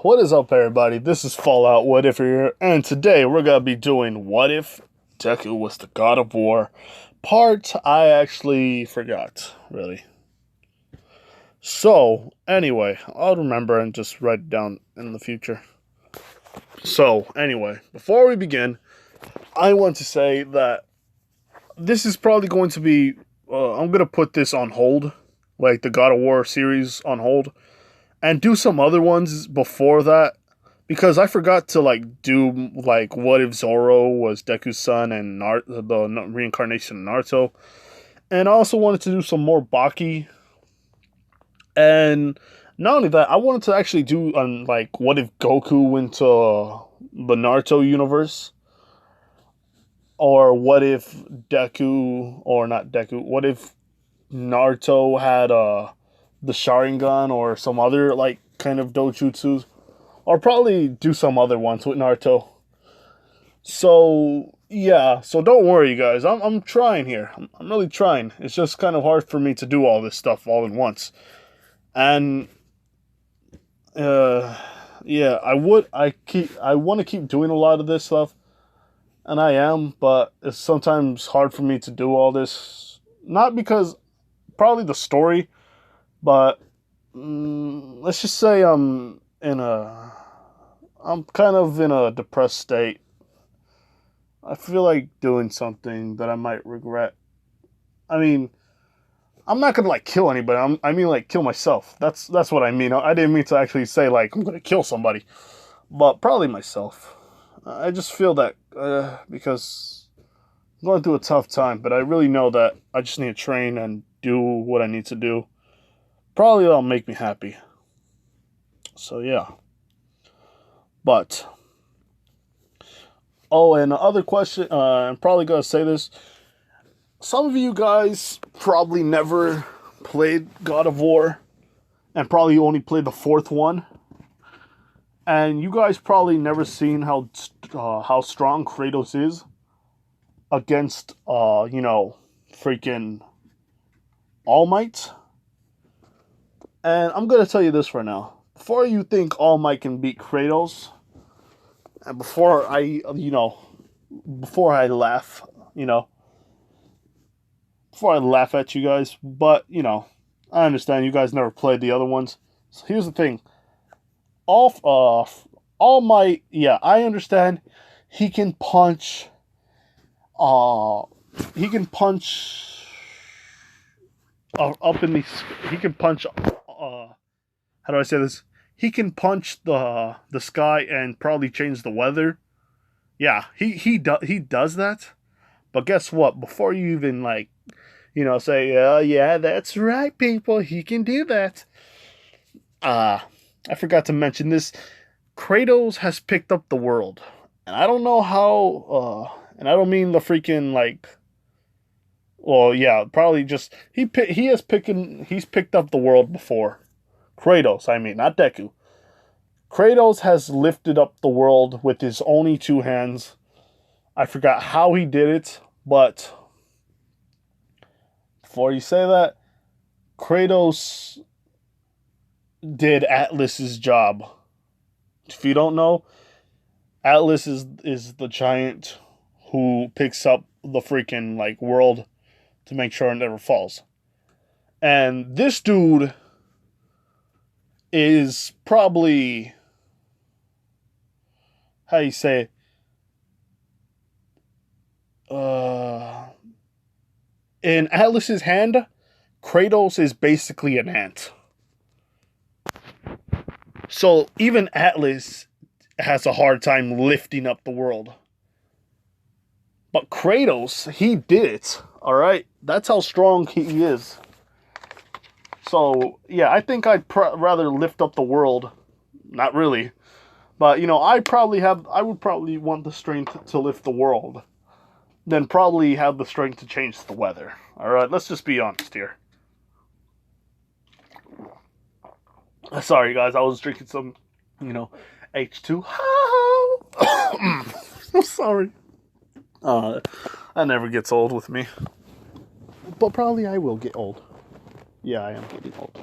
What is up, everybody? This is Fallout What If here, and today we're gonna be doing What If Deku was the God of War part I actually forgot, really. So, anyway, I'll remember and just write it down in the future. So, anyway, before we begin, I want to say that this is probably going to be, I'm gonna put this on hold, like the God of War series on hold, and do some other ones before that, because I forgot to do what if Zoro was Deku's son and the reincarnation of Naruto, and I also wanted to do some more Baki, and not only that, I wanted to actually do what if Goku went to the Naruto universe, or what if Deku or not Deku, what if Naruto had the Sharingan or some other kind of dojutsus, or probably do some other ones with Naruto. So yeah, so don't worry, you guys. I'm trying here. I'm really trying. It's just kind of hard for me to do all this stuff all at once, and yeah, I want to keep doing a lot of this stuff, and I am, but it's sometimes hard for me to do all this. Not because probably the story, but let's just say I'm kind of in a depressed state. I feel like doing something that I might regret. I mean, I'm not gonna kill anybody. I mean kill myself. That's what I mean. I didn't mean to actually say I'm gonna kill somebody, but probably myself. I just feel that because I'm going through a tough time, but I really know that I just need to train and do what I need to do. Probably that'll make me happy. So yeah. But and the other question, I'm probably gonna say this. Some of you guys probably never played God of War, and probably only played the fourth one. And you guys probably never seen how strong Kratos is against freaking All Might. And I'm gonna tell you this right now. Before you think All Might can beat Kratos, and before I laugh, before I laugh at you guys, but I understand you guys never played the other ones. So here's the thing: All Might, yeah, I understand. He can punch. He can punch up in the. He can punch. How do I say this? He can punch the sky and probably change the weather. Yeah, he does that. But guess what? Before you even say, oh yeah, that's right, people, he can do that. I forgot to mention this. Kratos has picked up the world, and I don't know how. And I don't mean the freaking Well, yeah, probably just he's picked up the world before. Kratos, I mean, not Deku. Kratos has lifted up the world with his only two hands. I forgot how he did it, but before you say that, Kratos did Atlas's job. If you don't know, Atlas is the giant who picks up the freaking world to make sure it never falls. And this dude is probably, how you say it? In Atlas's hand, Kratos is basically an ant. So even Atlas has a hard time lifting up the world. But Kratos, he did it. Alright? That's how strong he is. So, yeah, I think I'd rather lift up the world. Not really. But, I would probably want the strength to lift the world than probably have the strength to change the weather. Alright, let's just be honest here. Sorry, guys, I was drinking some, H2. I'm sorry. That never gets old with me. But probably I will get old. Yeah, I am getting old.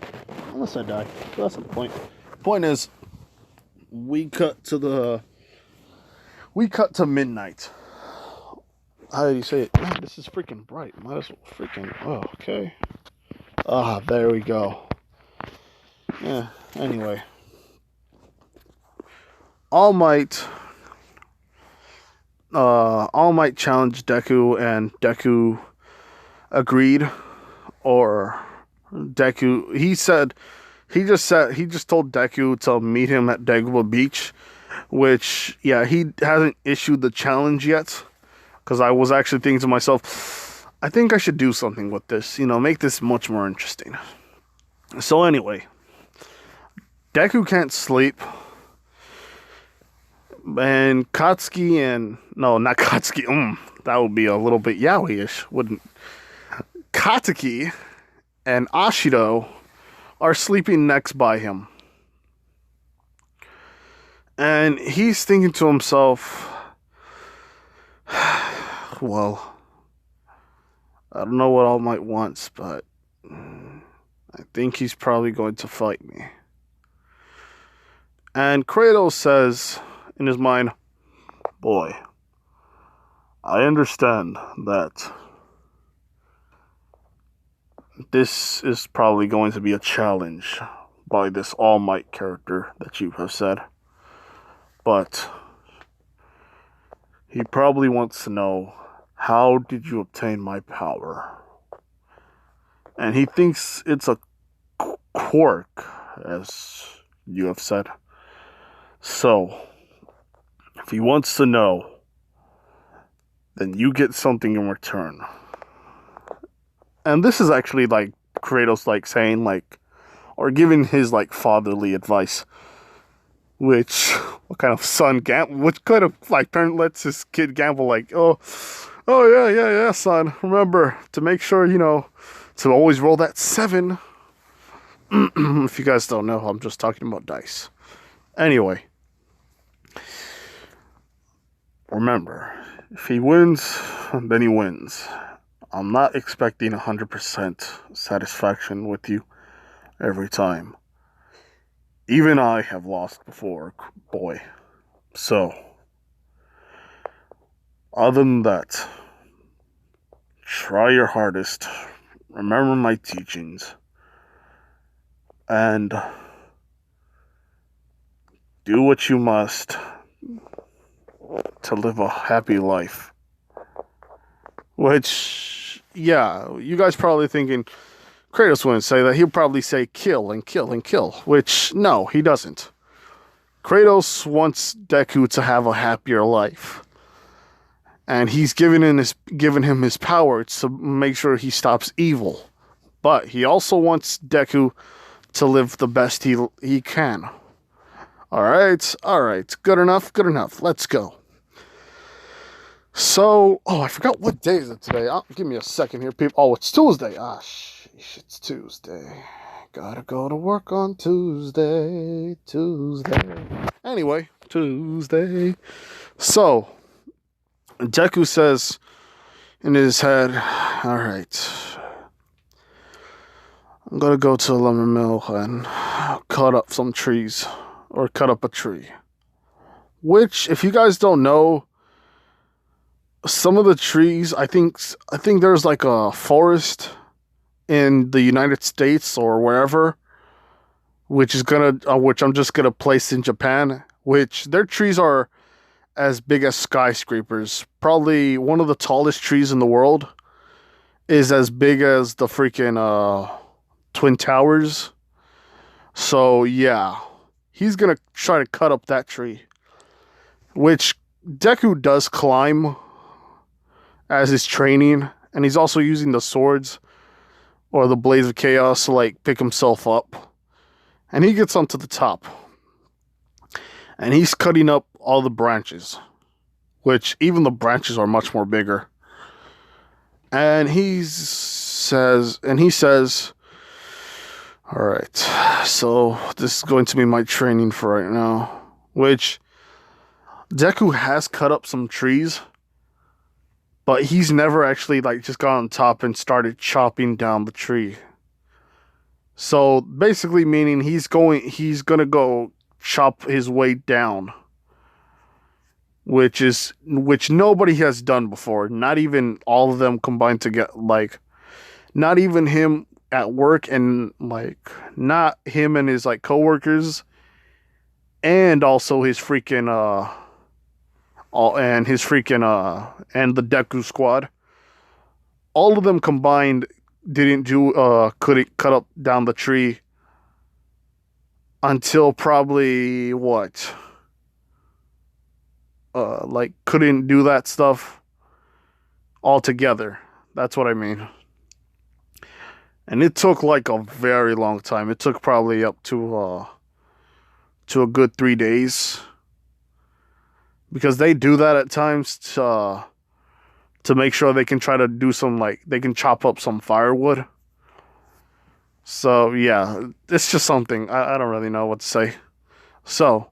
Unless I die. But that's not the point. Point is, we cut to midnight. How do you say it? Man, this is freaking bright. Might as well freaking. Oh, okay. Ah, there we go. Yeah. Anyway, All Might. All Might challenged Deku, and Deku agreed. Or Deku, he just told Deku to meet him at Dagobah Beach, which, yeah, he hasn't issued the challenge yet. Because I was actually thinking to myself, I think I should do something with this, make this much more interesting. So anyway, Deku can't sleep. And Katsuki no, not Katsuki, that would be a little bit yaoi-ish, wouldn't. Katsuki and Ashido are sleeping next by him. And he's thinking to himself, well, I don't know what All Might wants, but I think he's probably going to fight me. And Kratos says in his mind, boy, I understand that this is probably going to be a challenge by this All Might character that you have said. But he probably wants to know, how did you obtain my power? And he thinks it's a quirk, as you have said. So, if he wants to know, then you get something in return. And this is actually like Kratos saying or giving his fatherly advice. Which, what kind of son gamble? Which could have lets his kid gamble oh yeah, son. Remember to make sure to always roll that 7. If you guys don't know, I'm just talking about dice. Anyway, remember, if he wins, then he wins. I'm not expecting 100% satisfaction with you every time. Even I have lost before, boy. So, other than that, try your hardest, remember my teachings, and do what you must to live a happy life. Which, yeah, you guys probably thinking, Kratos wouldn't say that. He'll probably say kill and kill and kill. Which, no, he doesn't. Kratos wants Deku to have a happier life. And he's given him his power to make sure he stops evil. But he also wants Deku to live the best he can. Alright. Good enough. Let's go. So, I forgot what day is it today. Give me a second here, people. Oh, it's Tuesday. It's Tuesday. Gotta go to work on Tuesday. Anyway, Tuesday. So, Deku says in his head, alright, I'm gonna go to the lumber mill and cut up some trees. Or cut up a tree. Which, if you guys don't know, some of the trees, I think there's a forest in the United States or wherever, which I'm just gonna place in Japan, which their trees are as big as skyscrapers. Probably one of the tallest trees in the world is as big as the freaking Twin Towers. So yeah, he's gonna try to cut up that tree, which Deku does climb as his training, and he's also using the swords or the Blades of Chaos to pick himself up. And he gets onto the top. And he's cutting up all the branches, which even the branches are much more bigger. And he says, alright, so this is going to be my training for right now. Which, Deku has cut up some trees, but he's never actually just got on top and started chopping down the tree. So basically meaning he's gonna go chop his way down, which nobody has done before. Not even all of them combined to get like, not even him at work, and like not him and his like coworkers, and also his freaking all and his freaking and the Deku squad. All of them combined didn't do couldn't cut up down the tree until probably what, like couldn't do that stuff all together. That's what I mean. And it took like a very long time. It took probably up to a good 3 days, because they do that at times to make sure they can try to do some, like they can chop up some firewood. So yeah, it's just something I don't really know what to say. So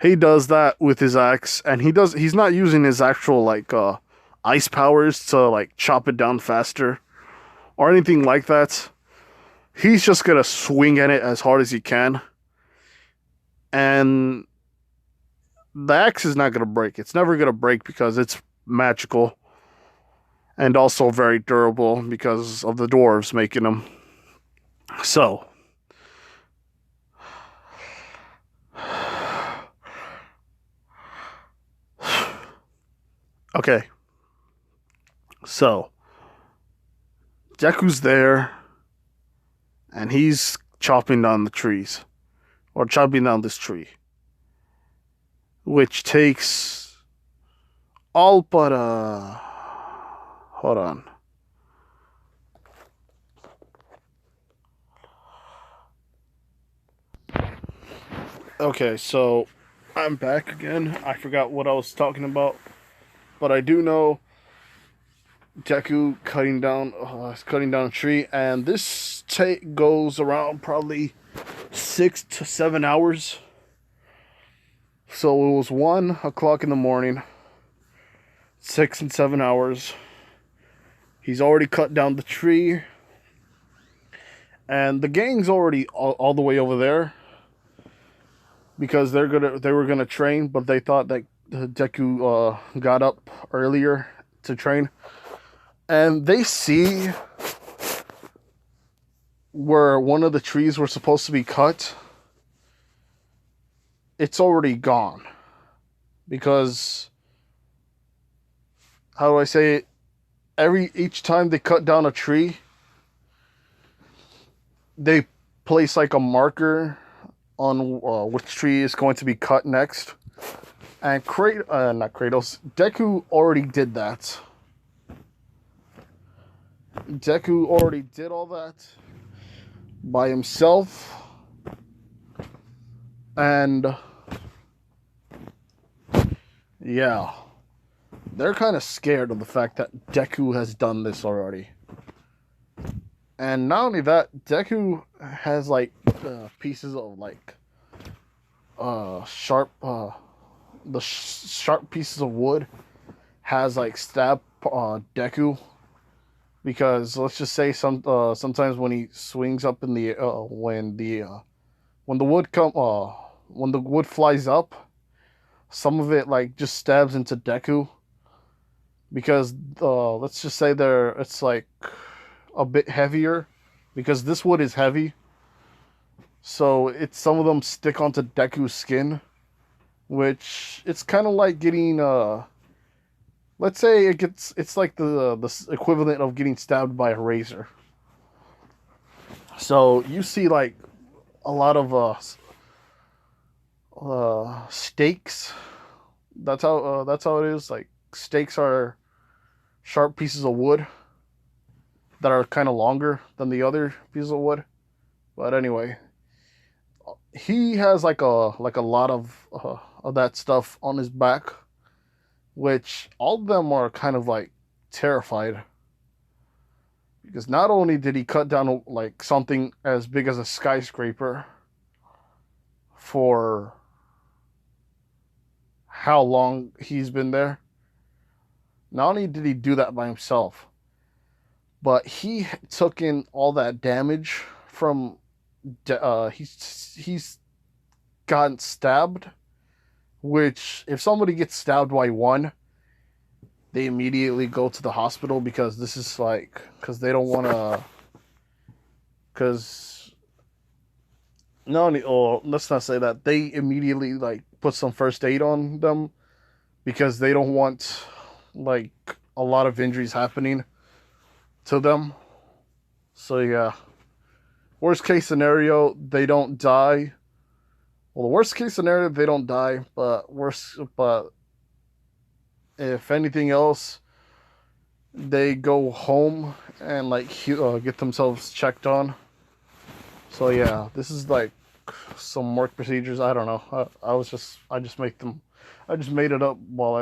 he does that with his axe, and he's not using his actual like ice powers to like chop it down faster or anything like that. He's just gonna swing at it as hard as he can, and the axe is not gonna break. It's never gonna break because it's magical, and also very durable because of the dwarves making them. So, okay. So, Deku's there, and he's chopping down the trees, or chopping down this tree, which takes all but hold on. Okay, so I'm back again. I forgot what I was talking about, but I do know Deku cutting down a tree, and this goes around probably 6 to 7 hours. So it was 1 o'clock in the morning, 6 and 7 hours. He's already cut down the tree, and the gang's already all the way over there, because they were gonna train, but they thought that Deku got up earlier to train, and they see where one of the trees were supposed to be cut. It's already gone, because how do I say it? Each time they cut down a tree, they place like a marker on which tree is going to be cut next. And not Kratos, Deku already did that. Deku already did all that by himself. And yeah, they're kind of scared of the fact that Deku has done this already. And not only that, Deku has like pieces of like sharp sharp pieces of wood has like stabbed Deku, because let's just say sometimes when he swings up in the when the wood flies up, some of it like just stabs into Deku, because let's just say it's like a bit heavier, because this wood is heavy. So some of them stick onto Deku's skin, which it's kind of like getting let's say it's like the equivalent of getting stabbed by a razor. So you see like a lot of stakes. That's how it is. Like stakes are sharp pieces of wood that are kind of longer than the other pieces of wood. But anyway, he has like a lot of that stuff on his back, which all of them are kind of like terrified, because not only did he cut down like something as big as a skyscraper for how long he's been there, not only did he do that by himself, but he took in all that damage from he's gotten stabbed, which if somebody gets stabbed by one, they immediately go to the hospital because this is like, because they don't want to, because, no, or let's not say that. They immediately like put some first aid on them because they don't want like a lot of injuries happening to them. So yeah, worst case scenario, they don't die. Well, the worst case scenario, they don't die, but if anything else, they go home and like get themselves checked on. So yeah, this is like some work procedures. I don't know. I just make them. I just made it up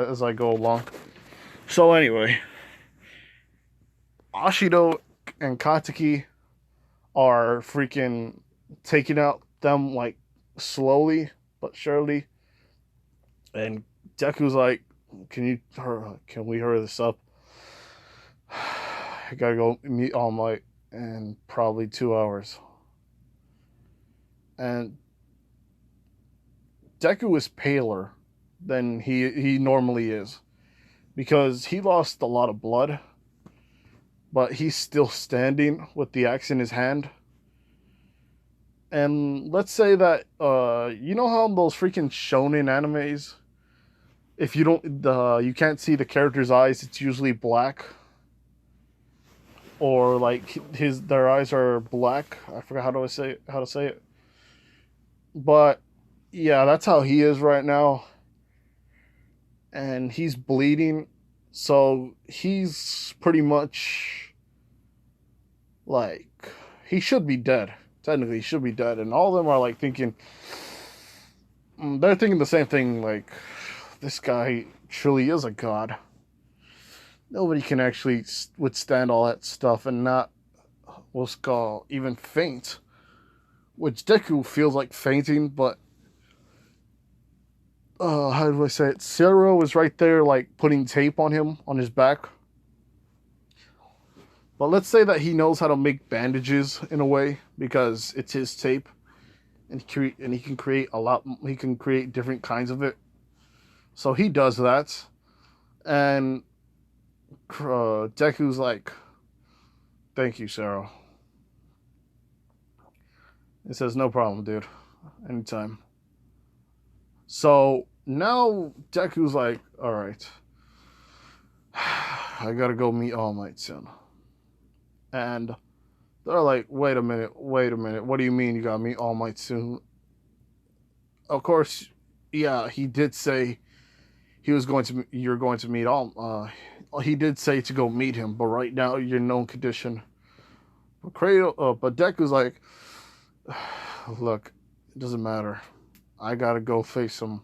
as I go along. So anyway, Ashido and Katsuki are freaking taking out them like slowly but surely, and Deku's like, can we hurry this up? I gotta go meet All Might in probably 2 hours. And Deku is paler than he normally is because he lost a lot of blood, but he's still standing with the axe in his hand. And let's say that you know how in those freaking shonen animes, if you can't see the character's eyes, it's usually black, or like their eyes are black. I forgot how to say it. But yeah, that's how he is right now. And he's bleeding. So he's pretty much like, he should be dead. Technically, he should be dead. And all of them are like thinking, they're thinking the same thing. Like, this guy truly is a god. Nobody can actually withstand all that stuff and not, what's called, even faint. Which Deku feels like fainting, but how do I say it? Zero is right there, like putting tape on him on his back. But let's say that he knows how to make bandages in a way because it's his tape, and he can create a lot. He can create different kinds of it. So he does that, and Deku's like, "Thank you, Zero." He says, "No problem, dude. Anytime." So now Deku's like, all right, I gotta go meet All Might soon. And they're like, wait a minute, what do you mean you gotta meet All Might soon? Of course, yeah, he did say you're going to meet he did say to go meet him, but right now you're in no condition. But Deku's like, look, it doesn't matter. I gotta go face him.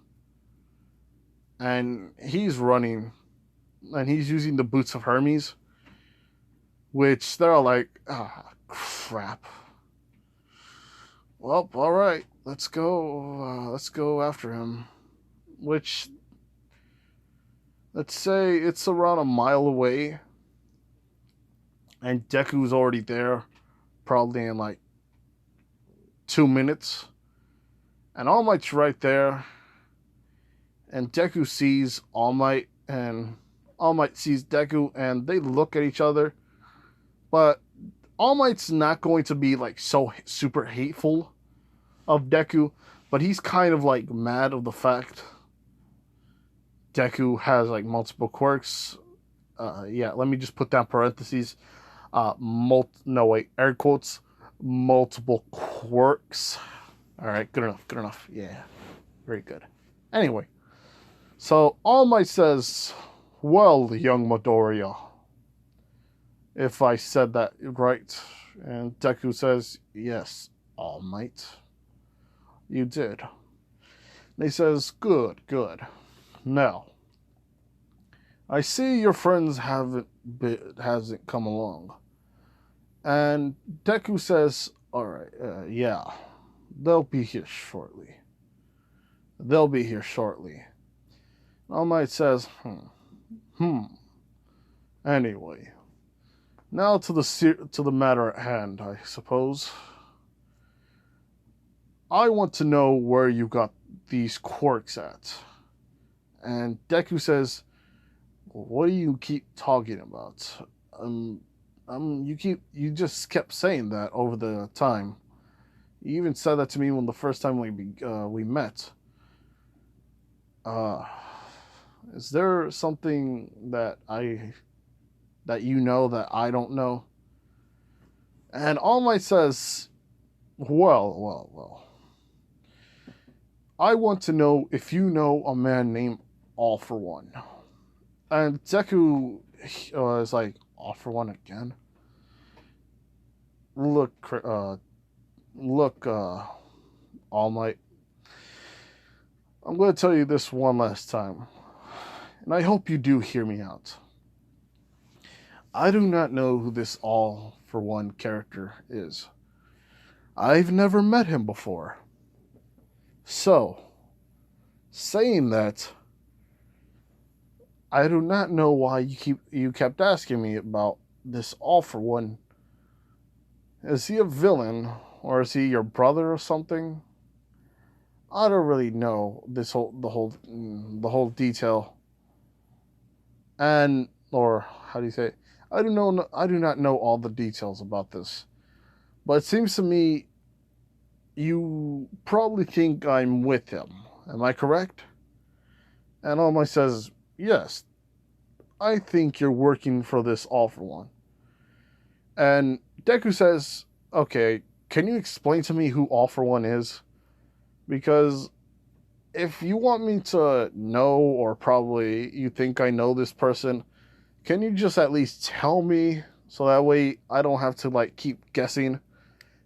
And he's running, and he's using the boots of Hermes, which they're like, crap. Well, all right, let's go after him. Which, let's say it's around a mile away, and Deku's already there, probably in like 2 minutes. And All Might's right there. And Deku sees All Might, and All Might sees Deku, and they look at each other. But All Might's not going to be like so super hateful of Deku, but he's kind of like mad of the fact Deku has like multiple quirks. Yeah, let me just put down parentheses. Air quotes, multiple quirks. All right, good enough. Yeah, very good. Anyway, so All Might says, well, young Midoriya, if I said that right. And Deku says, yes, All Might, you did. And he says, good. Now, I see your friends hasn't come along. And Deku says, all right, yeah, they'll be here shortly. All Might says, Anyway, now to the matter at hand, I suppose. I want to know where you got these quirks at. And Deku says, what do you keep talking about? You just kept saying that over the time. You even said that to me when the first time we met. Uh, is there something that you know that I don't know? And All Might says, well. I want to know if you know a man named All for One. And Deku is like, All for One again? Look, All Might. I'm going to tell you this one last time, and I hope you do hear me out. I do not know who this All for One character is. I've never met him before. So, saying that, I do not know why you kept asking me about this All for One. Is he a villain, or is he your brother or something? I don't really know the whole detail. And or how do you say it? I do not know all the details about this. But it seems to me you probably think I'm with him. Am I correct? And All Might says, yes, I think you're working for this All for One. And Deku says, okay, can you explain to me who All for One is? Because if you want me to know, or probably you think I know this person, can you just at least tell me so that way I don't have to like keep guessing?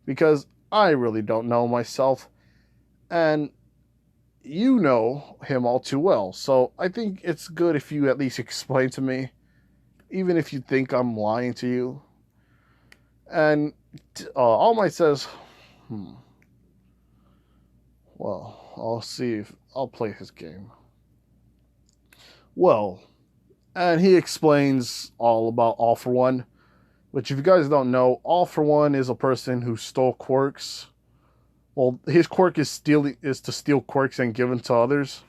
Because I really don't know myself, and you know him all too well. So I think it's good if you at least explain to me, even if you think I'm lying to you. And All Might says, well, I'll see if I'll play his game. Well, and he explains all about All for One, which if you guys don't know, All for One is a person who stole quirks. Well, his quirk is to steal quirks and give them to others.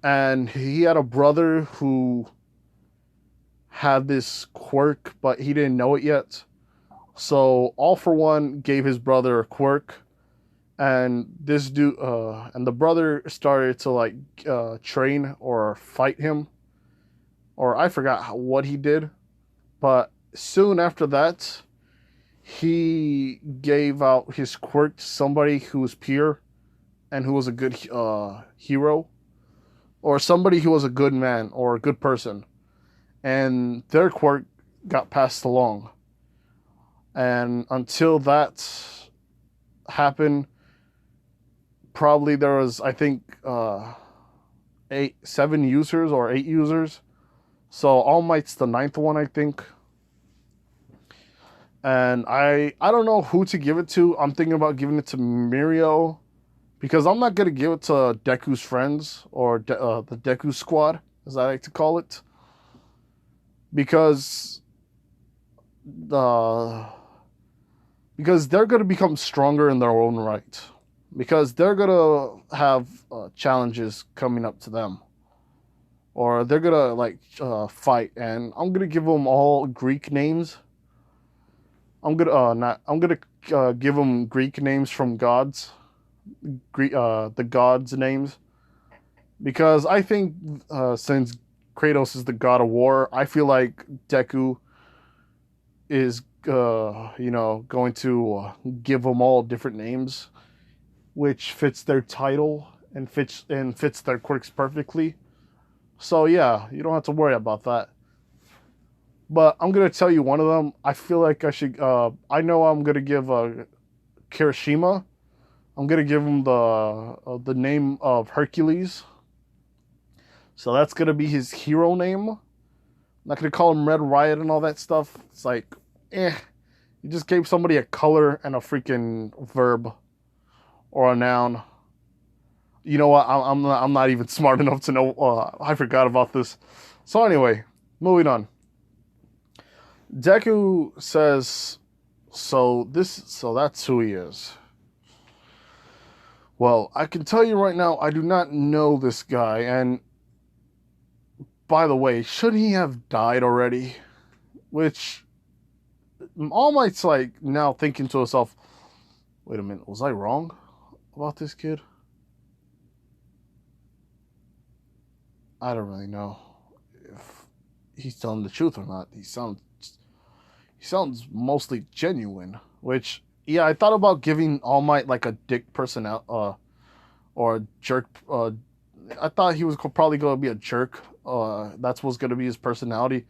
And he had a brother who had this quirk, but he didn't know it yet. So All for One gave his brother a quirk, and this dude, and the brother started to like train or fight him, or I forgot what he did, but soon after that, he gave out his quirk to somebody who was pure, and who was a good hero, or somebody who was a good man or a good person, and their quirk got passed along. And until that happened, probably there was, I think, 7 users or 8 users. So All Might's the 9th one, I think. And I don't know who to give it to. I'm thinking about giving it to Mirio, because I'm not going to give it to Deku's friends, or the Deku squad, as I like to call it. Because they're going to become stronger in their own right. Because they're going to have challenges coming up to them. Or they're going to like fight. And I'm going to give them all Greek names. I'm going to give them Greek names from gods. The gods' names. Because I think since Kratos is the god of war, I feel like Deku is going to give them all different names, which fits their title and fits their quirks perfectly. So yeah, you don't have to worry about that. But I'm gonna tell you one of them. I feel like I should. I know I'm gonna give Kirishima. I'm gonna give him the name of Hercules. So that's gonna be his hero name. I'm not gonna call him Red Riot and all that stuff. It's like, You just gave somebody a color and a freaking verb or a noun. You know what? I'm not even smart enough to know. I forgot about this. So anyway, moving on. Deku says, so that's who he is. Well, I can tell you right now, I do not know this guy. And by the way, should he have died already? Which All Might's like now thinking to himself, wait a minute, was I wrong about this kid? I don't really know if he's telling the truth or not. He sounds mostly genuine, which yeah, I thought about giving All Might like a dick personality or a jerk I thought he was probably going to be a jerk. That's what's going to be his personality.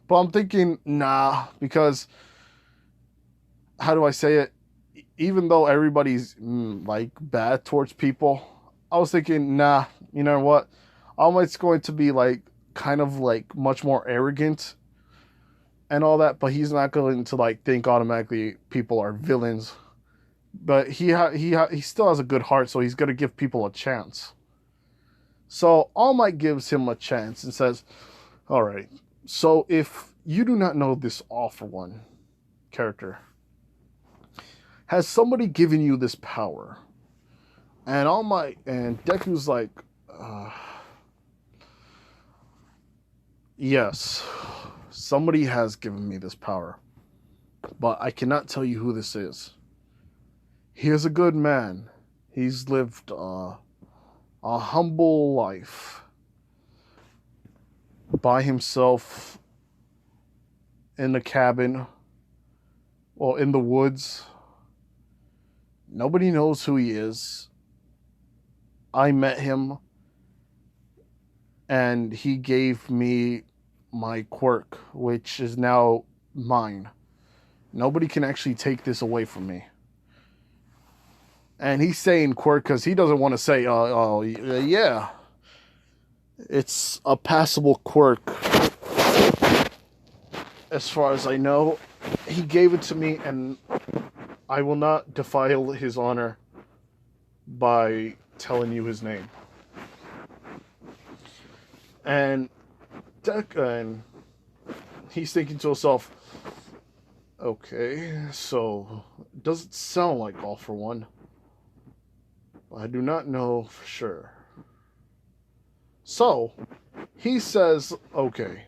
But I'm thinking nah because how do I say it? Even though everybody's like bad towards people, I was thinking, nah, you know what? All Might's going to be like kind of like much more arrogant and all that, but he's not going to like think automatically people are villains. But he still has a good heart, so he's going to give people a chance. So All Might gives him a chance and says, "All right. So if you do not know this All for One character, has somebody given you this power?" And All Might and Deku's like, "Yes, somebody has given me this power, but I cannot tell you who this is. He is a good man. He's lived a humble life by himself in a cabin, well, in the woods. Nobody knows who he is. I met him, and he gave me my quirk, which is now mine. Nobody can actually take this away from me." And he's saying quirk because he doesn't want to say, yeah, it's a passable quirk. As far as I know, he gave it to me, and I will not defile his honor by telling you his name. And he's thinking to himself, okay, so it doesn't sound like All for One. I do not know for sure. So, he says, okay,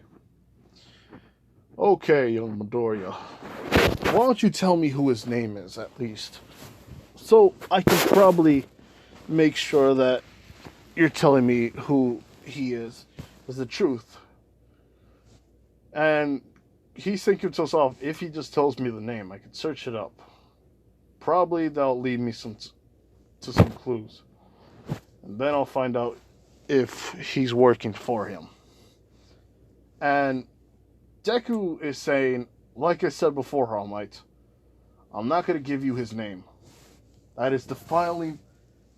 young Midoriya, why don't you tell me who his name is, at least? So, I can probably make sure that you're telling me who he is the truth. And he's thinking to himself, if he just tells me the name, I can search it up. Probably that'll lead me to some clues. And then I'll find out if he's working for him. And Deku is saying, like I said before, All Might, I'm not going to give you his name. That is defiling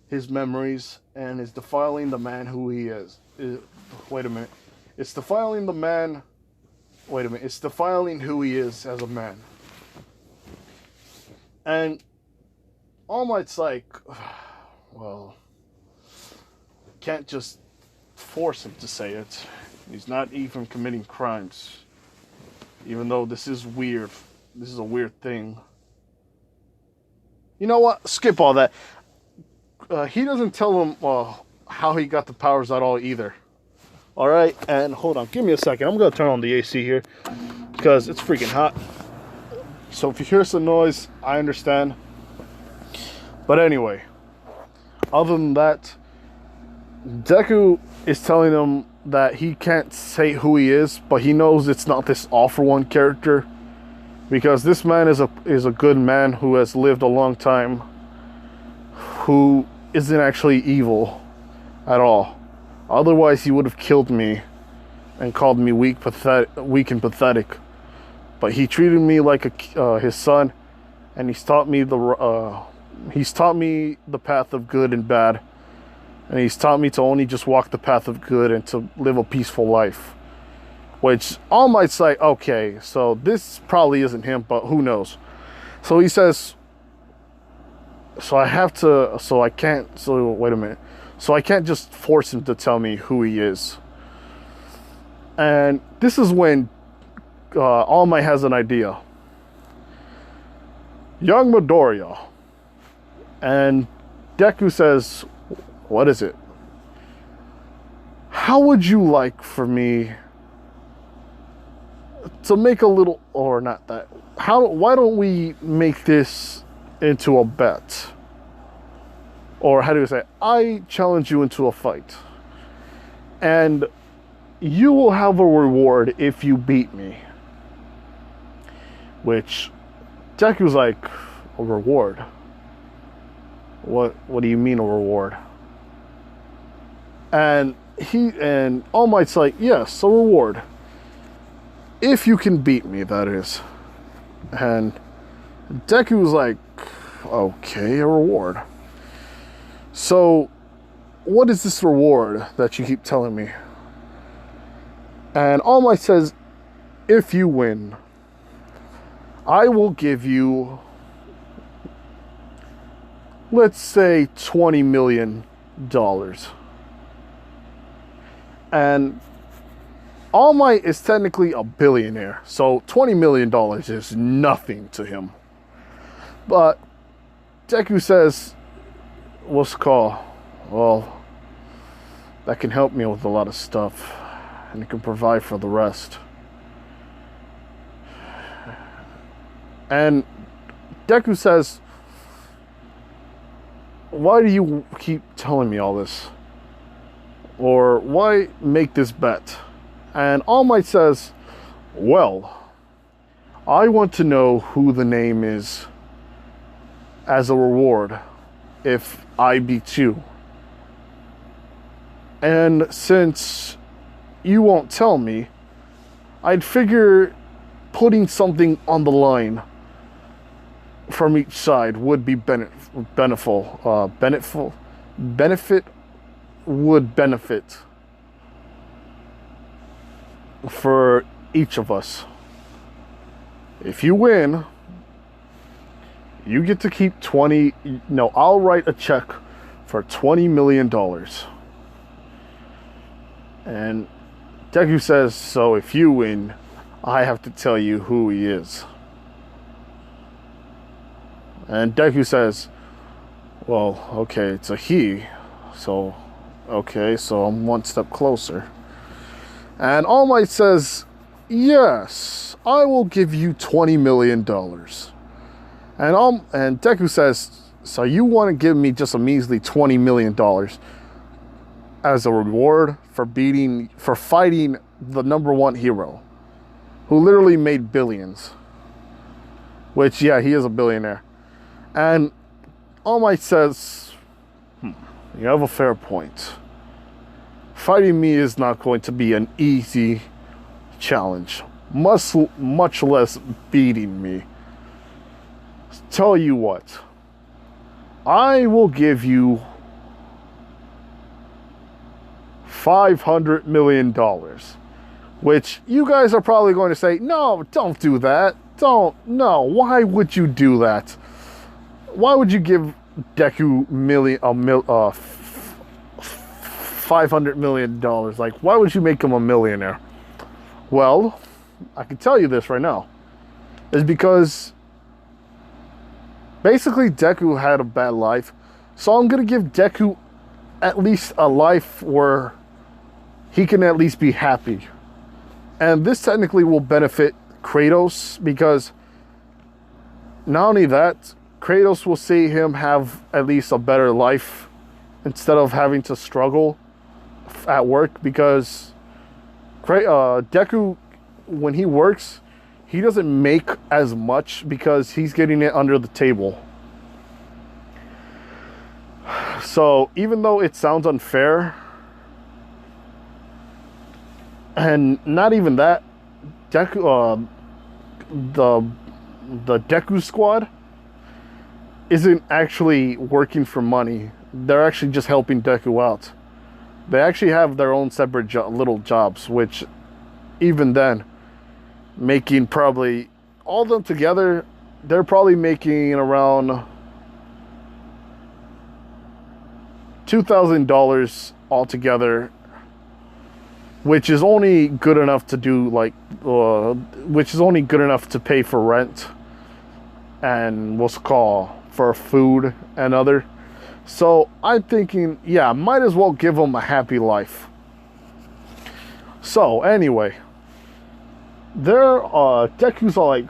his memories and is defiling the man who he is. Wait a minute. It's defiling the man. Wait a minute. It's defiling who he is as a man. And All Might's like, well, can't just force him to say it. He's not even committing crimes. Even though this is weird. This is a weird thing. You know what? Skip all that. He doesn't tell him how he got the powers at all either. Alright, and hold on. Give me a second. I'm going to turn on the AC here. Because it's freaking hot. So if you hear some noise, I understand. But anyway. Other than that, Deku is telling him that he can't say who he is, but he knows it's not this All for One character, because this man is a good man who has lived a long time, who isn't actually evil at all. Otherwise, he would have killed me and called me weak and pathetic. But he treated me like his son, and he's taught me the path of good and bad. And he's taught me to only just walk the path of good and to live a peaceful life. Which All Might's like, okay, so this probably isn't him, but who knows? So he says, wait a minute. So I can't just force him to tell me who he is. And this is when All Might has an idea. Young Midoriya. And Deku says, what is it? How would you like for me to make a little, or not that, why don't we make this into a bet? Or how do you say, I challenge you into a fight. And you will have a reward if you beat me. Which, Deku's like, a reward? What do you mean a reward? And All Might's like, yes, a reward. If you can beat me, that is. And Deku's like, okay, a reward. So, what is this reward that you keep telling me? And All Might says, if you win, I will give you, let's say, $20 million. And All Might is technically a billionaire, so $20 million is nothing to him. But Deku says, what's it called? Well, that can help me with a lot of stuff, and it can provide for the rest. And Deku says, why do you keep telling me all this? Or why make this bet? And All Might says, well, I want to know who the name is as a reward if I beat you. And since you won't tell me, I'd figure putting something on the line from each side would be benefit for each of us. If you win, you get to keep I'll write a check for $20 million. And Deku says, so if you win, I have to tell you who he is. And Deku says, well, okay, it's a he. So, okay, so I'm one step closer. And All Might says, yes, I will give you $20 million. And Deku says, so you want to give me just a measly $20 million as a reward for fighting the #1 hero, who literally made billions. Which, yeah, he is a billionaire. And All Might says, you have a fair point. Fighting me is not going to be an easy challenge, much less beating me. Tell you what, I will give you $500 million, which you guys are probably going to say, no, don't do that. No, why would you do that? Why would you give Deku $500 million? Like, why would you make him a millionaire? Well, I can tell you this right now. It's because basically Deku had a bad life. So I'm going to give Deku at least a life where he can at least be happy. And this technically will benefit Kratos, because not only that, Kratos will see him have at least a better life instead of having to struggle at work, because Deku, when he works, he doesn't make as much because he's getting it under the table. So even though it sounds unfair, and not even that, Deku, the Deku squad isn't actually working for money. They're actually just helping Deku out. They actually have their own separate little jobs, which even then, making probably, all of them together, they're probably making around $2,000 altogether, which is only good enough to do which is only good enough to pay for rent and for food and other. So I'm thinking, yeah, might as well give him a happy life. So anyway, Deku's all like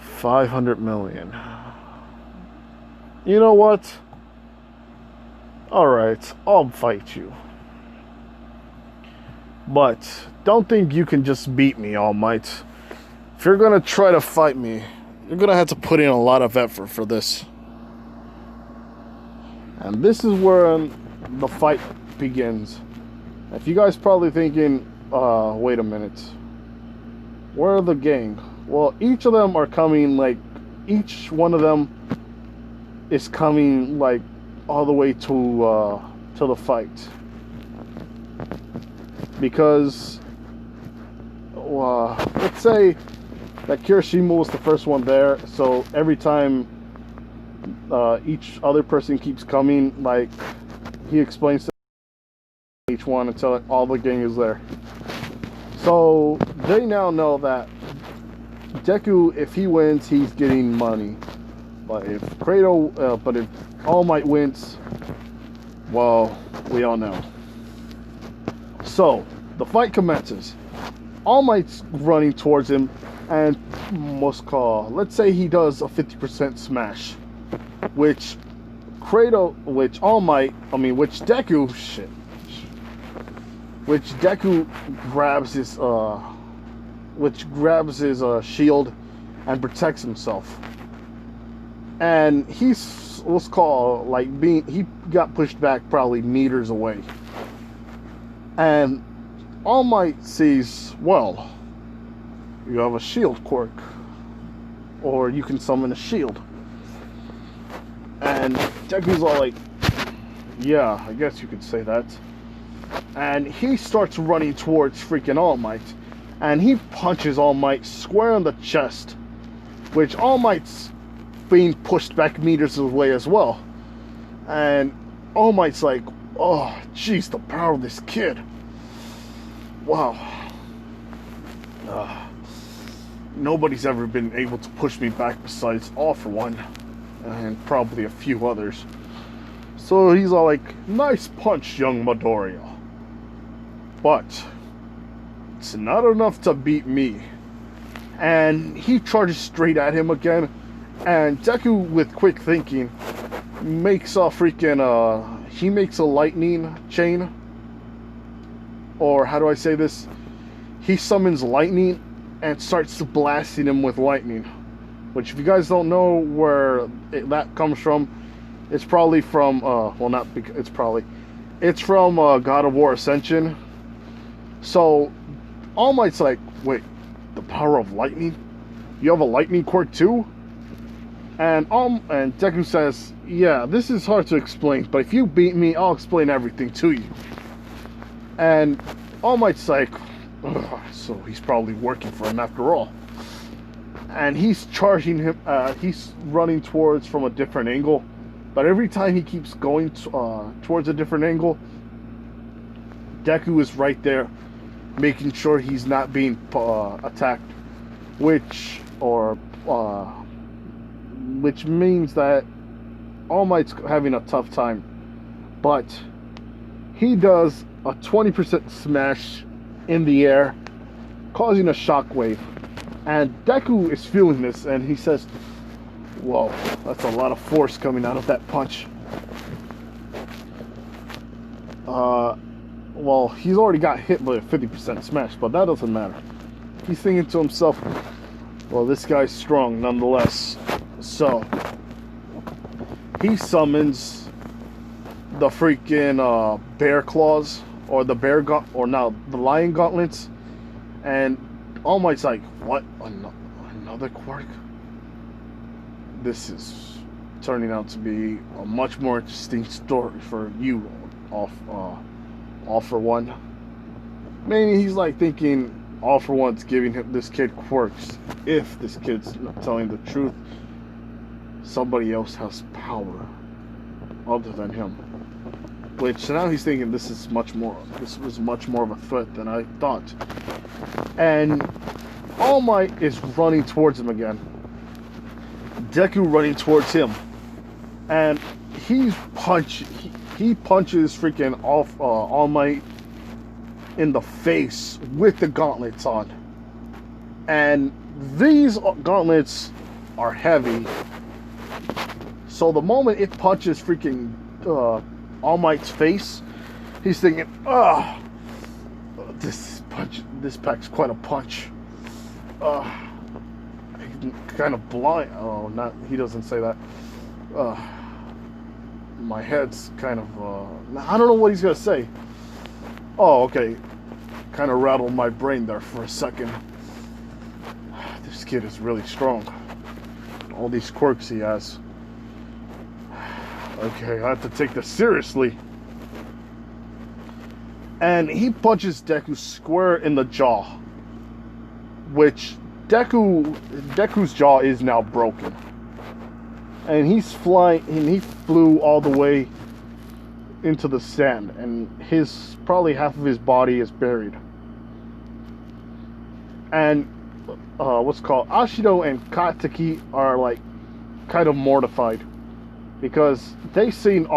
500 million. You know what? Alright, I'll fight you. But don't think you can just beat me, All Might. If you're gonna try to fight me, you're gonna have to put in a lot of effort for this. And this is where the fight begins. If you guys probably thinking, wait a minute. Where are the gang? Well, each of them are coming, like, each one of them is coming, like, all the way to the fight. Because, let's say that Kirishima was the first one there, so every time each other person keeps coming, like, he explains to each one until all the gang is there. So they now know that Deku, if he wins, he's getting money. But if but if All Might wins, well, we all know. So the fight commences. All Might's running towards him, and let's say he does a 50% smash, which Deku grabs his shield and protects himself. And he got pushed back probably meters away. And All Might sees, well, you have a shield quirk, or you can summon a shield. And Deku's all like, yeah, I guess you could say that. And he starts running towards freaking All Might, and he punches All Might square in the chest, which All Might's being pushed back meters away as well. And All Might's like, oh, jeez, the power of this kid. Wow. Nobody's ever been able to push me back besides All For One, and probably a few others. So he's all like, nice punch, young Midoriya. But it's not enough to beat me. And he charges straight at him again. And Deku, with quick thinking, makes a lightning chain. Or how do I say this? He summons lightning and starts blasting him with lightning. Which, if you guys don't know where that comes from, it's probably from, it's from God of War Ascension. So, All Might's like, wait, the power of lightning? You have a lightning quirk too? And Deku says, yeah, this is hard to explain, but if you beat me, I'll explain everything to you. And All Might's like, ugh, so he's probably working for him after all. And he's charging him, he's running towards from a different angle. But every time he keeps going towards a different angle, Deku is right there, making sure he's not being attacked. Which means that All Might's having a tough time. But he does a 20% smash in the air, causing a shockwave. And Deku is feeling this, and he says, whoa, that's a lot of force coming out of that punch. Well, he's already got hit by a 50% smash, but that doesn't matter. He's thinking to himself, well, this guy's strong nonetheless. So, he summons the freaking bear claws, or the the lion gauntlets, and All Might's like, what? Another quirk? This is turning out to be a much more interesting story for you, All For One. Maybe he's like thinking All For One's giving this kid quirks. If this kid's not telling the truth, somebody else has power other than him. Which now he's thinking this was much more of a threat than I thought. And All Might is running towards him again. Deku running towards him. and he punches freaking All Might in the face with the gauntlets on. And these gauntlets are heavy. So the moment it punches freaking All Might's face, he's thinking, this packs quite a punch. Kind of blind. Oh, not, he doesn't say that. My head's kind of, I don't know what he's gonna say. Oh, okay. Kind of rattled my brain there for a second. This kid is really strong. All these quirks he has. Okay, I have to take this seriously. And he punches Deku square in the jaw. Which, Deku's jaw is now broken. And he's flying, and he flew all the way into the sand. And probably half of his body is buried. And, Ashido and Kataki are like, kind of mortified. Because they've seen they've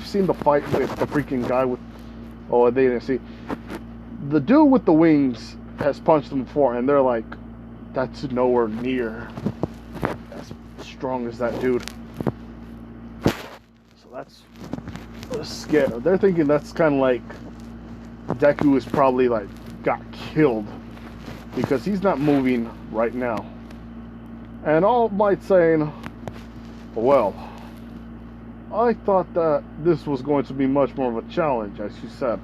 seen the fight with the freaking guy with, they didn't see. The dude with the wings has punched them before, and they're like, that's nowhere near as strong as that dude. So that's scary. They're thinking that's kind of like Deku is probably like got killed because he's not moving right now. And All Might saying, well, I thought that this was going to be much more of a challenge, as you said.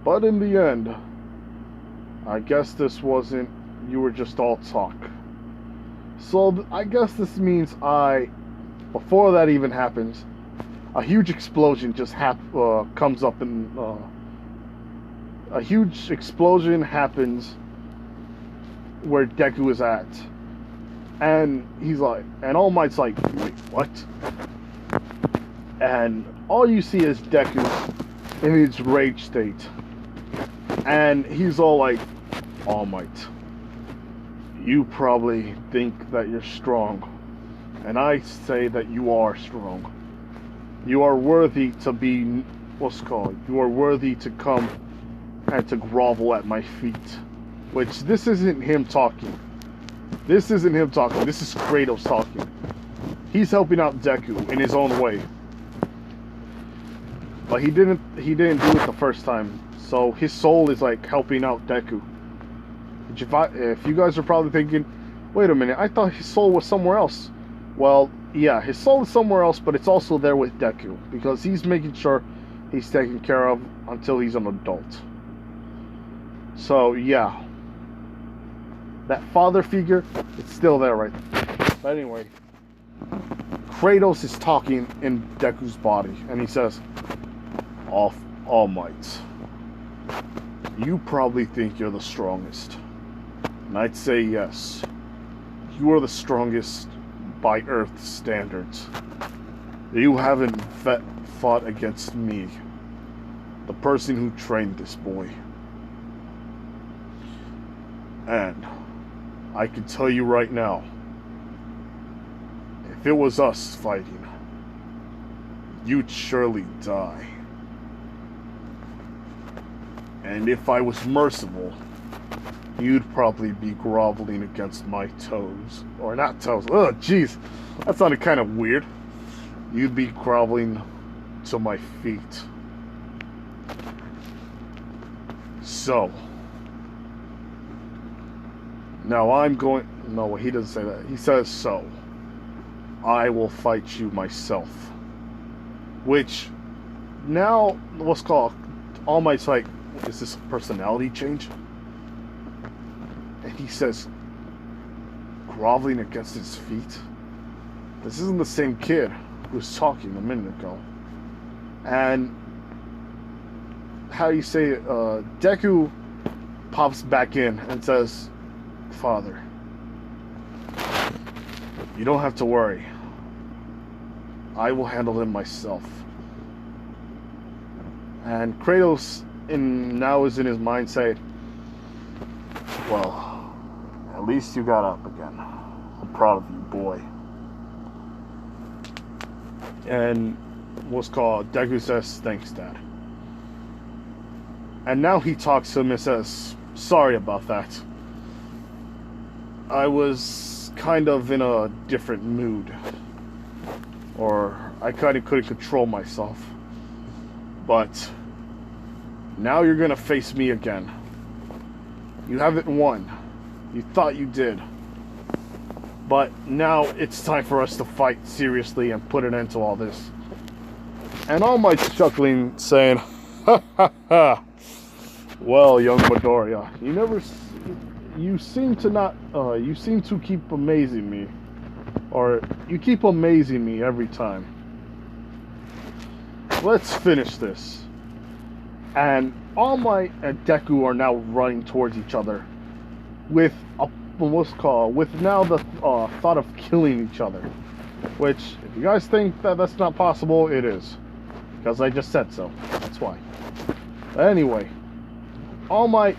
But in the end, I guess this wasn't, you were just all talk. So I guess this means before that even happens, a huge explosion just comes up and, a huge explosion happens where Deku is at. And he's like, and All Might's like, wait, what? And all you see is Deku in his rage state. And he's all like, All Might, you probably think that you're strong. And I say that you are strong. You are worthy to be, you are worthy to come and to grovel at my feet. Which, this isn't him talking. This isn't him talking. This is Kratos talking. He's helping out Deku in his own way. But he didn't do it the first time. So his soul is like helping out Deku. Which if you guys are probably thinking, wait a minute, I thought his soul was somewhere else. Well, yeah, his soul is somewhere else, but it's also there with Deku. Because he's making sure he's taken care of until he's an adult. So, yeah. That father figure, it's still there right there. But anyway, Kratos is talking in Deku's body, and he says, All Might, you probably think you're the strongest. And I'd say yes. You are the strongest by Earth standards. You haven't fought against me, the person who trained this boy. And I can tell you right now, if it was us fighting, you'd surely die. And if I was merciful, you'd probably be groveling against my toes. Or not toes. Oh, jeez. That sounded kind of weird. You'd be groveling to my feet. So. Now I'm going... No, he doesn't say that. He says so. I will fight you myself. Which, now, All Might's like, is this a personality change? And he says, groveling against his feet? This isn't the same kid who was talking a minute ago. And, how you say it, Deku pops back in and says, Father, you don't have to worry. I will handle him myself. And Kratos now is in his mind saying, well, at least you got up again. I'm proud of you, boy. And what's called Deku says, "Thanks, Dad." And now he talks to him and says, "Sorry about that. I was kind of in a different mood. Or I kind of couldn't control myself. But now you're gonna face me again. You haven't won. You thought you did. But now it's time for us to fight seriously and put an end to all this." And All Might's chuckling, saying, "Ha ha ha. Well, young Midoriya, you seem to keep amazing me. Or, you keep amazing me every time. Let's finish this." And All Might and Deku are now running towards each other with now the thought of killing each other. Which, if you guys think that that's not possible, it is. Because I just said so. That's why. But anyway, All Might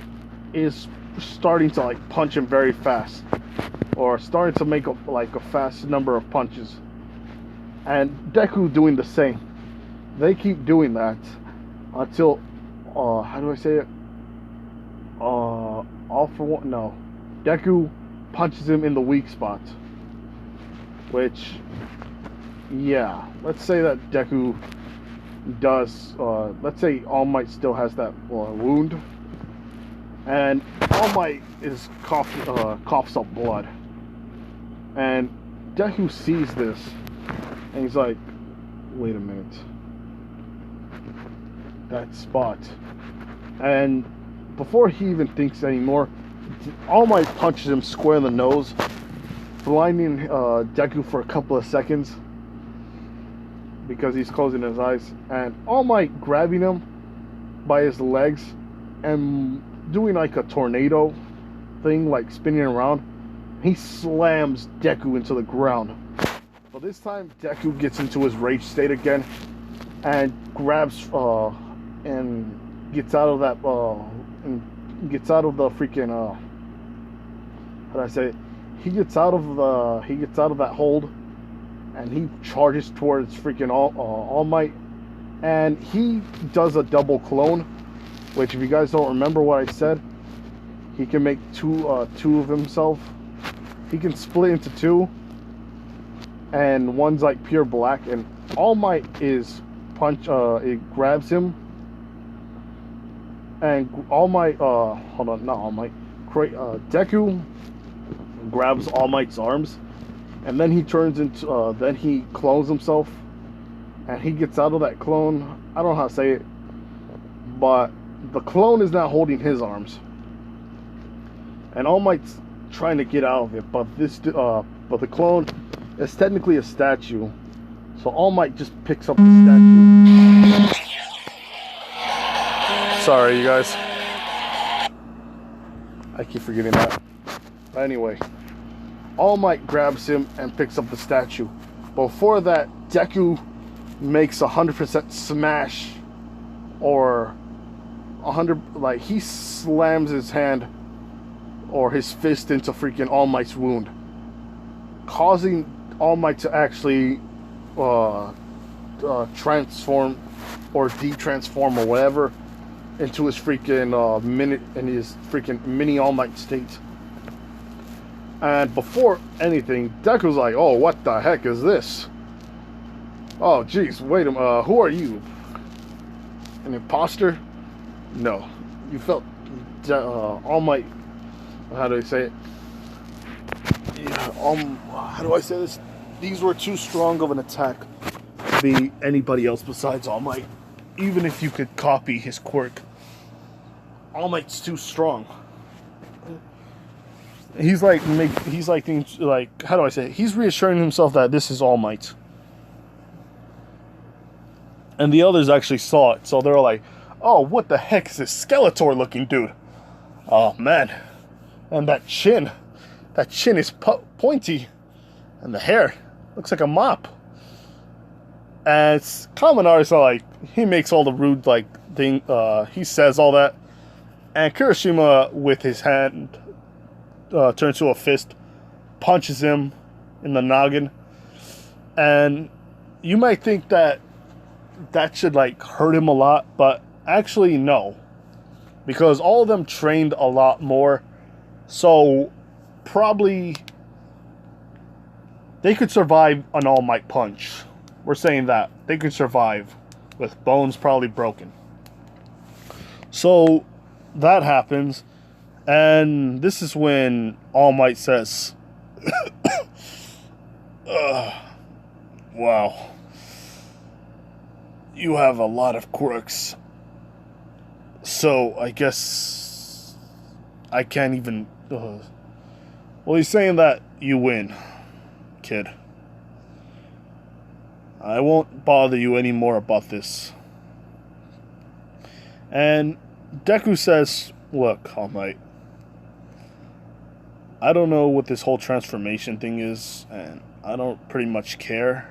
is starting to like punch him very fast. Or starting to make a fast number of punches. And Deku doing the same. They keep doing that until, how do I say it? All for one, no. Deku punches him in the weak spot. Which, yeah, let's say that Deku does, let's say All Might still has that wound. And All Might is coughs up blood. And Deku sees this. And he's like, wait a minute. That spot. And before he even thinks anymore, All Might punches him square in the nose, blinding Deku for a couple of seconds because he's closing his eyes. And All Might grabbing him by his legs and doing like a tornado thing, like spinning around. He slams Deku into the ground. But this time, Deku gets into his rage state again and grabs and gets out of that and gets out of the freaking how do I say it? He gets out of that hold and he charges towards freaking All Might, and he does a double clone, which if you guys don't remember what I said, he can make two of himself. He can split into two, and one's like pure black, and All Might is it grabs him, and All Might hold on, not All Might, Deku grabs All Might's arms, and then he turns into then he clones himself, and he gets out of that clone. I don't know how to say it, but the clone is not holding his arms, and All Might's trying to get out of it, but the clone is technically a statue, so All Might just picks up the statue. Sorry, you guys. I keep forgetting that. But anyway, All Might grabs him and picks up the statue. Before that, Deku makes 100% smash, or 100, like he slams his hand or his fist into freaking All Might's wound, causing All Might to actually transform or de-transform or whatever into his freaking mini All Might state. And before anything, Deku's like, "Oh, what the heck is this? Oh, jeez, wait a minute, who are you? An imposter? No, you felt All Might. How do I say it? Yeah, how do I say this? These were too strong of an attack to be anybody else besides All Might. Even if you could copy his quirk, All Might's too strong." He's like, how do I say it? He's reassuring himself that this is All Might. And the others actually saw it, so they're like, "Oh, what the heck is this Skeletor looking dude? Oh, man. And that chin is pointy. And the hair looks like a mop." And Kaminari's like, he makes all the rude, like, thing, he says all that. And Kirishima, with his hand, turns to a fist, punches him in the noggin. And you might think that that should like hurt him a lot, but actually no, because all of them trained a lot more, so probably they could survive an All Might punch. We're saying that they could survive with bones probably broken. So that happens, and this is when All Might says, "Wow, you have a lot of quirks. So I guess I can't even." Well, he's saying that you win, kid. I won't bother you anymore about this. And Deku says, "Look, All Might, I don't know what this whole transformation thing is, and I don't pretty much care.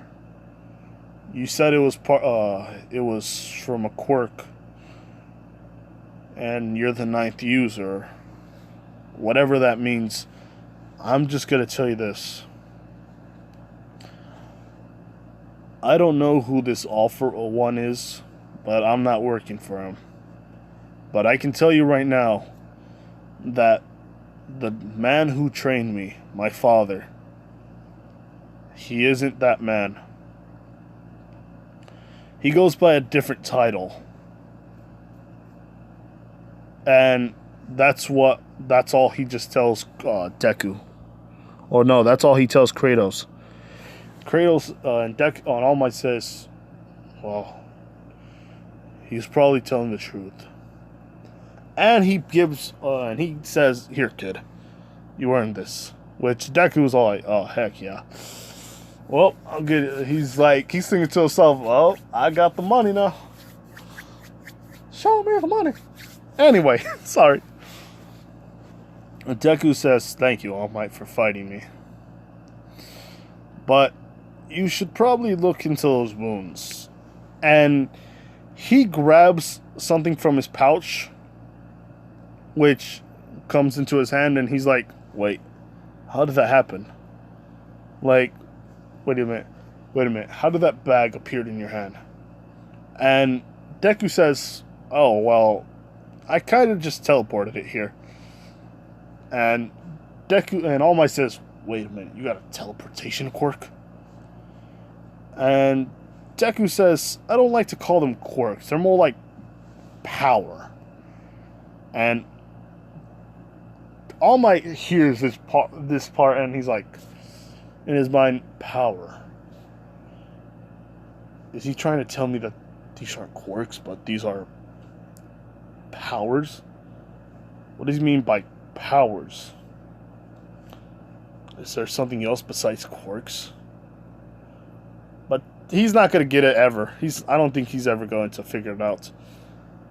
You said it was from a quirk, and you're the 9th user, whatever that means. I'm just gonna tell you this. I don't know who this All for One is, but I'm not working for him. But I can tell you right now that the man who trained me, my father, he isn't that man. He goes by a different title. And that's all he just tells Deku. Or no, that's all he tells Kratos. Kratos and Deku on All Might says, well, he's probably telling the truth. And he says, "Here, kid, you earned this." Which Deku's all like, "Oh, heck yeah." Well, I'm good. He's thinking to himself, "Well, I got the money now. Show me the money." Anyway, sorry. Deku says, "Thank you, All Might, for fighting me. But you should probably look into those wounds." And he grabs something from his pouch, which comes into his hand, and he's like, "Wait, how did that happen? Like, wait a minute, how did that bag appear in your hand?" And Deku says, "Oh, well, I kind of just teleported it here." And All Might says, "Wait a minute, you got a teleportation quirk?" And Deku says, "I don't like to call them quirks. They're more like power." And All Might hears this part, and he's like, in his mind, "Power. Is he trying to tell me that these aren't quirks, but these are powers? What does he mean by powers? Is there something else besides quirks?" But he's not going to get it ever. I don't think he's ever going to figure it out.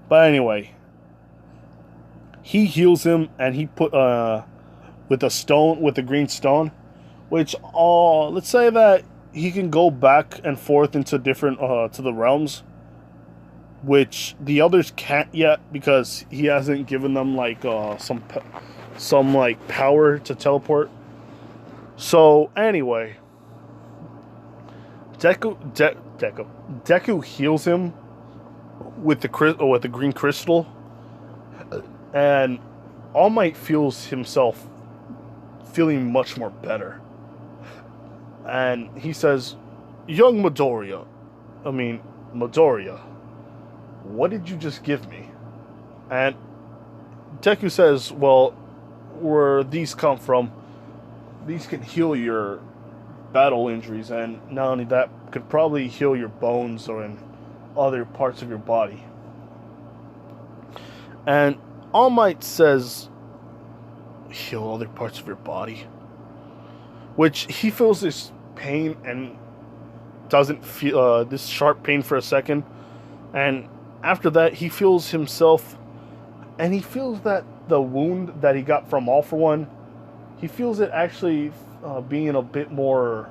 But anyway, he heals him, and he put with a green stone, which let's say that he can go back and forth into different to the realms, which the others can't yet because he hasn't given them like some like power to teleport. So anyway, Deku heals him with the green crystal, and All Might feels himself feeling much more better. And he says, "Young Midoriya, what did you just give me?" And Deku says, "Well, where these come from, these can heal your battle injuries, and not only that, could probably heal your bones or in other parts of your body." And All Might says, "Heal other parts of your body?" Which he feels this pain and doesn't feel this sharp pain for a second, and after that he feels himself, and he feels that the wound that he got from All for One, he feels it actually being a bit more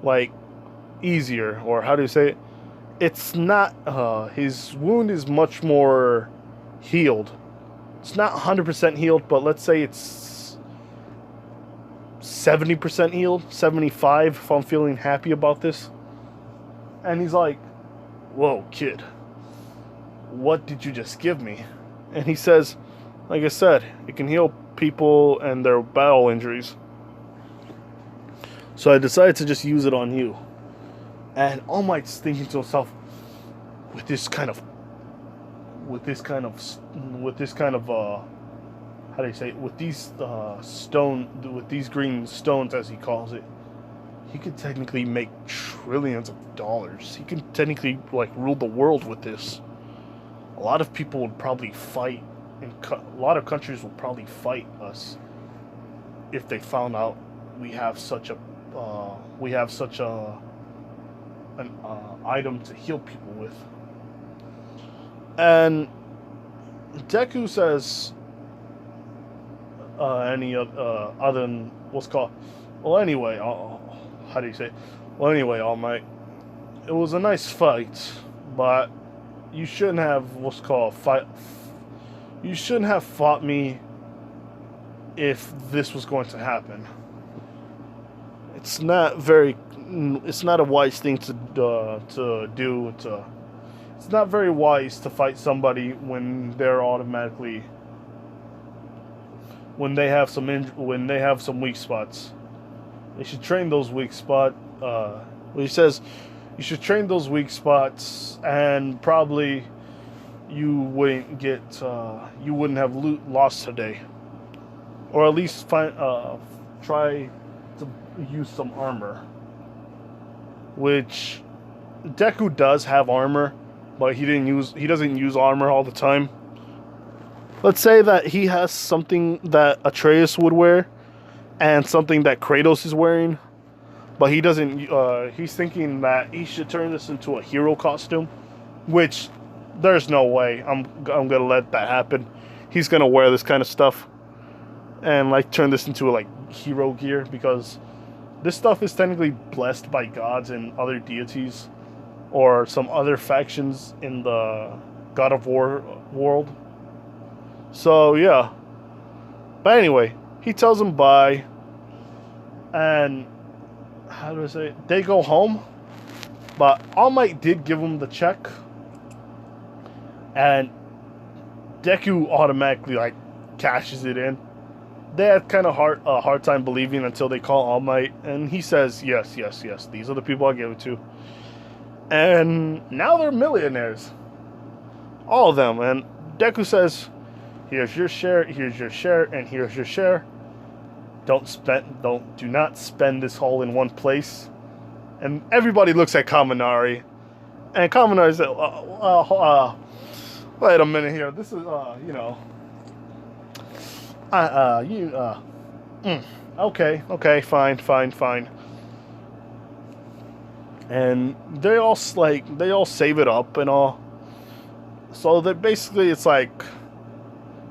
like easier, or how do you say it? It's not his wound is much more healed. It's not 100% healed, but let's say it's 70% healed, 75 if I'm feeling happy about this. And he's like, whoa, kid, what did you just give me? And he says, like I said, it can heal people and their battle injuries. So I decided to just use it on you. And All Might's thinking to himself, with this kind of how do you say it? With these with these green stones, as he calls it, he could technically make trillions of dollars. He can technically like rule the world with this. A lot of people would probably fight, and a lot of countries would probably fight us if they found out we have such an item to heal people with. And Deku says, any other than what's called. Well, anyway, how do you say it? Well, anyway, All Might, it was a nice fight, but you shouldn't have what's called fight. You shouldn't have fought me if this was going to happen. It's not a wise thing to do. It's not very wise to fight somebody when they're automatically when they have some weak spots. They should train those weak spots. He says you should train those weak spots, and probably you wouldn't have lost today, or at least try to use some armor. Which Deku does have armor, but he doesn't use armor all the time. Let's say that he has something that Atreus would wear and something that Kratos is wearing, but he doesn't. He's thinking that he should turn this into a hero costume, which there's no way I'm gonna let that happen. He's gonna wear this kind of stuff and like turn this into like hero gear, because this stuff is technically blessed by gods and other deities or some other factions in the God of War world. So yeah. But anyway, he tells him bye, and how do I say it? They go home, but All Might did give him the check, and Deku automatically like cashes it in. They had kind of a hard time believing until they call All Might, and he says, yes, these are the people I gave it to. And now they're millionaires. All of them. And Deku says, here's your share, and here's your share. Do not spend this all in one place. And everybody looks at Kaminari, and Kaminari says, wait a minute here. This is, okay, fine. And they all save it up and all. So that basically it's like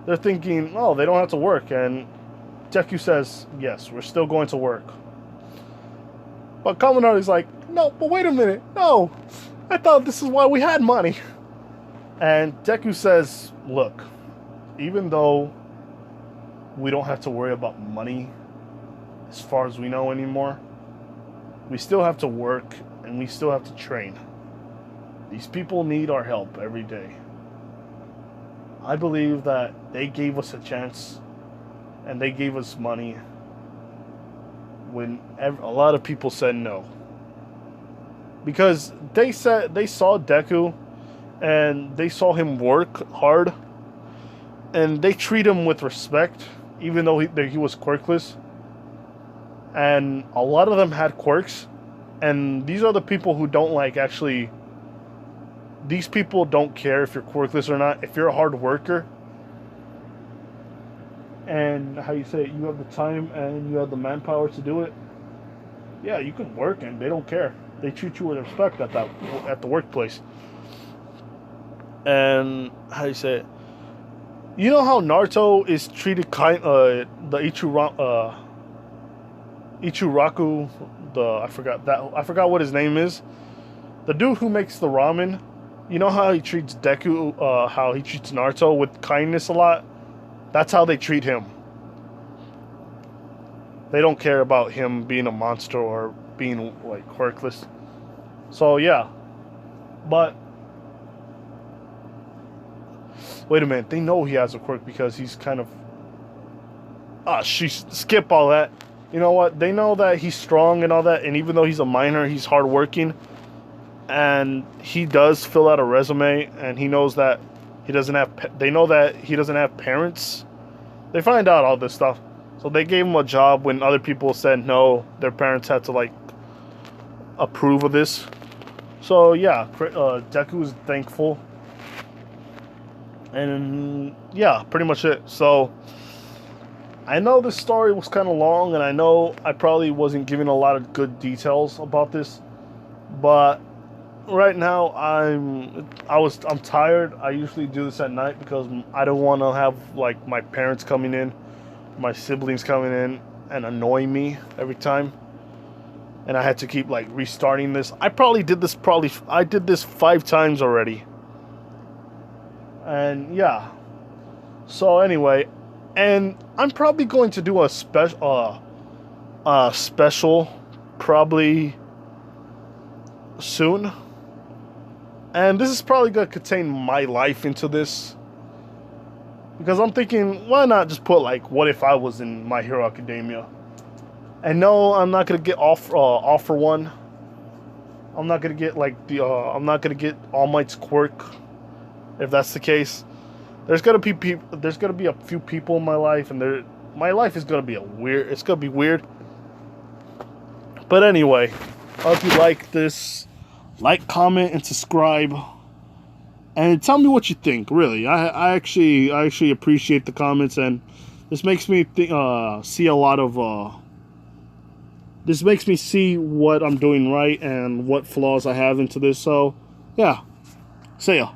they're thinking, oh, they don't have to work. And Deku says, yes, we're still going to work. But Kaminari's like, no, but wait a minute, no, I thought this is why we had money. And Deku says, look, even though we don't have to worry about money as far as we know anymore, we still have to work and we still have to train. These people need our help every day. I believe that they gave us a chance and they gave us money when a lot of people said no. Because they saw Deku and they saw him work hard and they treat him with respect, even though he was quirkless. And a lot of them had quirks, and these are the people who don't these people don't care if you're quirkless or not. If you're a hard worker and you have the time and you have the manpower to do it, yeah, you can work and they don't care. They treat you with respect at the workplace. And you know how Naruto is treated the Ichiraku, I forgot what his name is. The dude who makes the ramen. You know how he treats Deku, how he treats Naruto with kindness a lot? That's how they treat him. They don't care about him being a monster or being like quirkless. So yeah, but wait a minute. They know he has a quirk because he's kind of skip all that. You know what? They know that he's strong and all that, and even though he's a minor, he's hardworking, and he does fill out a resume, and he knows that he doesn't have. They know that he doesn't have parents. They find out all this stuff, so they gave him a job when other people said no. Their parents had to like approve of this. So yeah, Deku is thankful, and yeah, pretty much it. So. I know this story was kind of long, and I know I probably wasn't giving a lot of good details about this, but right now I'm tired. I usually do this at night because I don't want to have like my parents coming in, my siblings coming in and annoying me every time, and I had to keep like restarting this. I did this 5 times already, and yeah. So anyway. And I'm probably going to do a special probably soon. And this is probably going to contain my life into this. Because I'm thinking, why not just put like, what if I was in My Hero Academia? And no, I'm not going to get all for one. I'm not going to get like I'm not going to get All Might's quirk. If that's the case. There's gonna be a few people in my life, and my life is gonna be it's gonna be weird. But anyway, I hope you like this. Like, comment, and subscribe, and tell me what you think. Really, I actually appreciate the comments, and this makes me see a lot of. This makes me see what I'm doing right and what flaws I have into this. So, yeah, see ya.